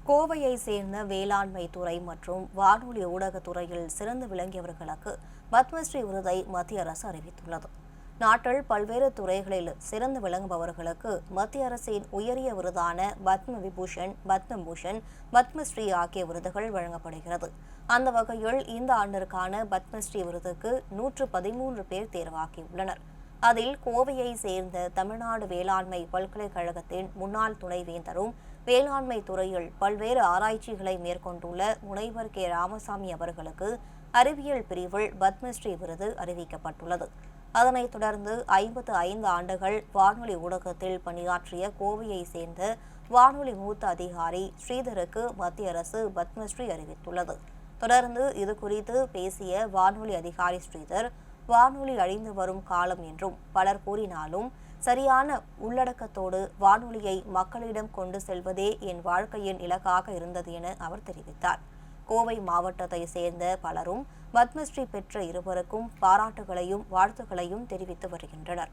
கோவையை சேர்ந்த வேளாண்மை துறை மற்றும் வானொலி ஊடகத்துறையில் சிறந்து விளங்கியவர்களுக்கு பத்மஸ்ரீ விருதை மத்திய அரசு அறிவித்துள்ளது. நாட்டில் பல்வேறு துறைகளில் சிறந்து விளங்குபவர்களுக்கு மத்திய அரசின் உயரிய விருதான பத்ம விபூஷன், பத்மபூஷன், பத்மஸ்ரீ ஆகிய விருதுகள் வழங்கப்படுகிறது. அந்த வகையில் இந்த ஆண்டிற்கான பத்மஸ்ரீ விருதுக்கு 113 பேர் தேர்வாகியுள்ளனர். அதில் கோவையை சேர்ந்த தமிழ்நாடு வேளாண்மை பல்கலைக்கழகத்தின் முன்னாள் துணைவேந்தரும் வேளாண்மை துறையில் பல்வேறு ஆராய்ச்சிகளை மேற்கொண்டுள்ள முனைவர் கே. ராமசாமி அவர்களுக்கு அறிவியல் பிரிவில் பத்மஸ்ரீ விருது அறிவிக்கப்பட்டுள்ளது. அதனைத் தொடர்ந்து 55 ஆண்டுகள் வானொலி ஊடகத்தில் பணியாற்றிய கோவையை சேர்ந்த வானொலி மூத்த அதிகாரி ஸ்ரீதருக்கு மத்திய அரசு பத்மஸ்ரீ அறிவித்துள்ளது. தொடர்ந்து இதுகுறித்து பேசிய வானொலி அதிகாரி ஸ்ரீதர், வானொலி அழிந்து வரும் காலம் என்றும் பலர் கூறினாலும் சரியான உள்ளடக்கத்தோடு வானொலியை மக்களிடம் கொண்டு செல்வதே என் வாழ்க்கையின் இலக்காக இருந்தது என அவர் தெரிவித்தார். கோவை மாவட்டத்தை சேர்ந்த பலரும் பத்மஸ்ரீ பெற்ற இருவருக்கும் பாராட்டுகளையும் வாழ்த்துக்களையும் தெரிவித்து வருகின்றனர்.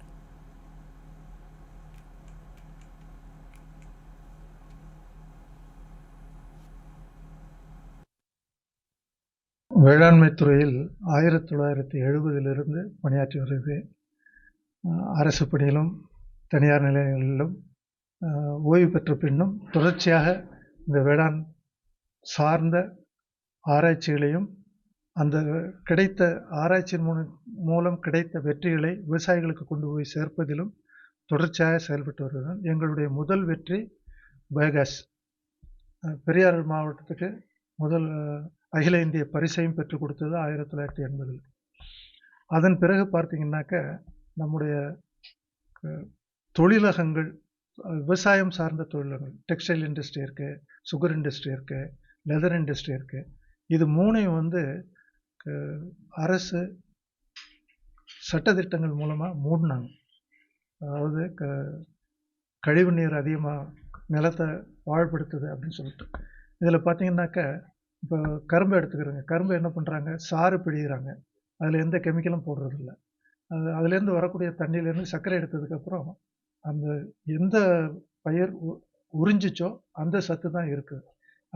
வேளாண்மை துறையில் 1970 பணியாற்றி வருகிறேன். அரசு பணியிலும் தனியார் நிலையங்களிலும் ஓய்வு பெற்ற பின்னும் தொடர்ச்சியாக இந்த வேளாண் சார்ந்த ஆராய்ச்சிகளையும் அந்த கிடைத்த ஆராய்ச்சியின் மூலம் கிடைத்த வெற்றிகளை விவசாயிகளுக்கு கொண்டு போய் சேர்ப்பதிலும் தொடர்ச்சியாக செயல்பட்டு வருகிறோம். எங்களுடைய முதல் வெற்றி பயோகேஸ். பெரியார் மாவட்டத்துக்கு முதல் அகில இந்திய பரிசையும் பெற்றுக் கொடுத்தது 1980. அதன் பிறகு பார்த்தீங்கன்னாக்க நம்முடைய தொழிலகங்கள், விவசாயம் சார்ந்த தொழிலகங்கள், டெக்ஸ்டைல் இண்டஸ்ட்ரி இருக்குது, சுகர் இண்டஸ்ட்ரி இருக்குது, லெதர் இண்டஸ்ட்ரி இருக்குது. இது மூணையும் அரசு சட்டத்திட்டங்கள் மூலமாக மூடினாங்க. அதாவது கழிவு நீர் அதிகமாக நிலத்தை பாழ்படுத்துது அப்படின்னு சொல்லிட்டு. இதில் பார்த்தீங்கன்னாக்க இப்போ கரும்பு எடுத்துக்கிறோங்க. கரும்பு என்ன பண்ணுறாங்க, சாறு பிழிகிறாங்க, அதில் எந்த கெமிக்கலும் போடுறதில்ல. அதுலேருந்து வரக்கூடிய தண்ணியிலேருந்து சர்க்கரை எடுத்ததுக்கப்புறம் அந்த எந்த பயிர் உறிஞ்சிச்சோ அந்த சத்து தான் இருக்குது.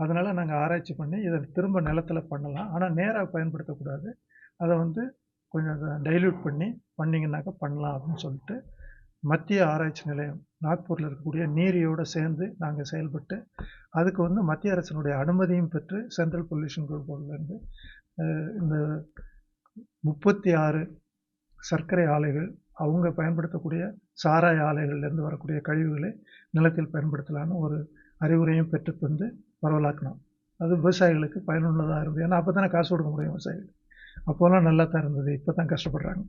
அதனால் நாங்கள் ஆராய்ச்சி பண்ணி இதை திரும்ப நிலத்தில் பண்ணலாம். ஆனால் நேராக பயன்படுத்தக்கூடாது. அதை கொஞ்சம் டைல்யூட் பண்ணிங்கனாக்கா பண்ணலாம் அப்படின்னு சொல்லிட்டு மத்திய ஆராய்ச்சி நிலையம் நாக்பூரில் இருக்கக்கூடிய நீரியோடு சேர்ந்து நாங்கள் செயல்பட்டு அதுக்கு மத்திய அரசினுடைய அனுமதியும் பெற்று சென்ட்ரல் பொல்யூஷன் போர்டிலேருந்து இந்த 36 சர்க்கரை ஆலைகள் அவங்க பயன்படுத்தக்கூடிய சாராய ஆலைகள்லேருந்து வரக்கூடிய கழிவுகளை நிலத்தில் பயன்படுத்தலான்னு ஒரு அறிவுரையும் பெற்று தந்து பரவலாக்கணும். அது விவசாயிகளுக்கு பயனுள்ளதாக இருந்தது. ஏன்னா அப்போ தானே காசு கொடுக்க முடியும் விவசாயிகள். அப்போலாம் நல்லா தான் இருந்தது, இப்போ தான் கஷ்டப்படுறாங்க.